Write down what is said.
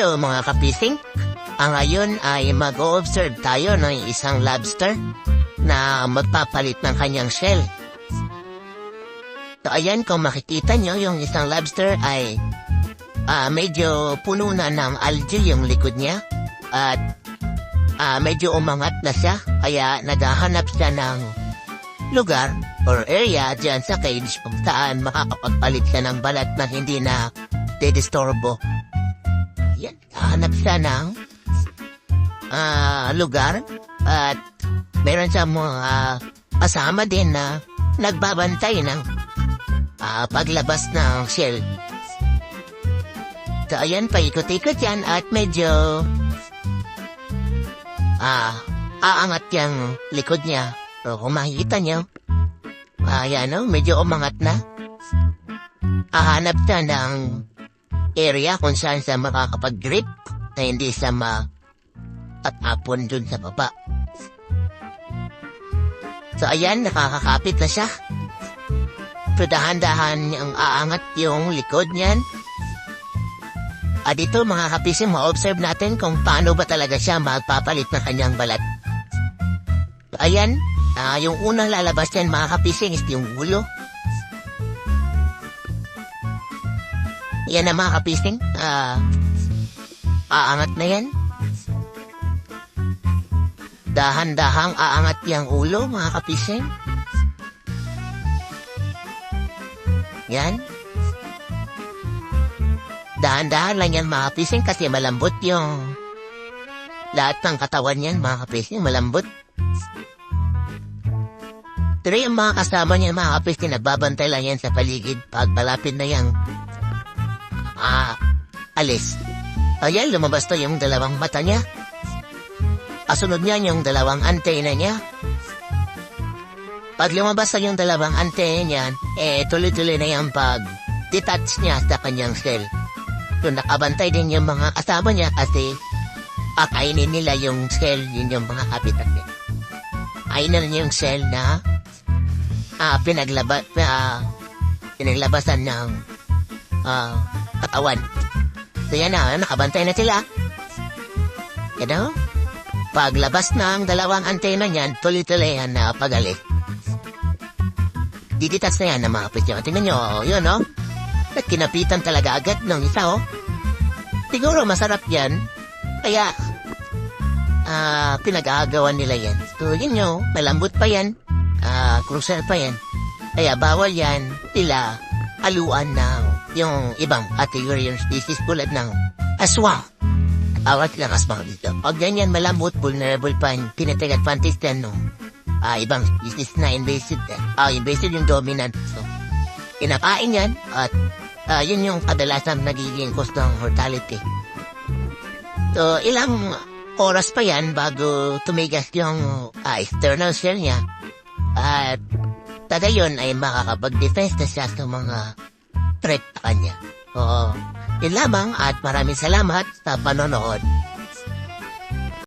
Hello mga kapising! Ngayon ay mag-o-observe tayo ng isang lobster na magpapalit ng kanyang shell. So ayan, kung makikita nyo, yung isang lobster ay medyo puno na ng algae yung likod niya at medyo umangat na siya, kaya naghahanap siya ng lugar or area dyan sa cage kung saan makakapagpalit siya ng balat na hindi na dedistorbo. Yan, hanap siya ng lugar at meron siya mga kasama din na nagbabantay ng paglabas ng shell. So ayan, paikot-ikot yan at medyo aangat yung likod niya. So kung makikita nyo, ayan o, medyo umangat na. Hanap siya ng area kung saan siya makakapag-grip na hindi siya at-apon dun sa baba. So ayan, nakakakapit na siya. So dahan-dahan niyang aangat yung likod niyan. At dito mga kapising, ma-observe natin kung paano ba talaga siya magpapalit ng kanyang balat. So ayan, yung unang lalabas niyan mga kapising is yung ulo. Yan na mga kapising, aangat na yan. Dahan-dahang aangat yung ulo mga kapising. Yan. Dahan-dahan lang yan mga kapising kasi malambot yung lahat ng katawan yan mga kapising, malambot. Pero yung mga kasama niya mga kapising, nagbabantay lang yan sa paligid pag malapit na yang alis. Ayan, lumabas to yung dalawang mata niya. Kasunod niyan yung dalawang antena niya. Pag lumabas na yung dalawang antena niyan, tuloy-tuloy na yung pag-detach niya sa kanyang shell. So nakabantay din yung mga kasama niya kasi kainin nila yung shell, yun yung mga habitat niya. Kainin niya yung shell na pinaglabasan ng katawan. So yan na, nakabantay na sila. Yan o. Paglabas ng dalawang antena niyan, tuloy-tuloy yan na pag-alis. Diditas na yan na mga pisyo. Tingnan nyo, yun o. Kinapitan talaga agad ng isa o. Siguro masarap yan. Kaya, pinag-aagawan nila yan. So yun nyo, malambot pa yan. Crucial pa yan. Kaya bawal yan sila haluan ng yung ibang category yung species tulad ng aswang. Awat lang aswang dito. Pag ganyan malambot, vulnerable pa yung genetic advantage yan no. Ibang species na invasive. Invasive yung dominant. So, kinakain yan at yun yung kadalasan nagiging cause ng mortality. So, ilang oras pa yan bago tumigas yung external shell niya. At tada yun ay makakapag-defense na siya sa mga threat sa kanya. So, yun lamang at maraming salamat sa panonood.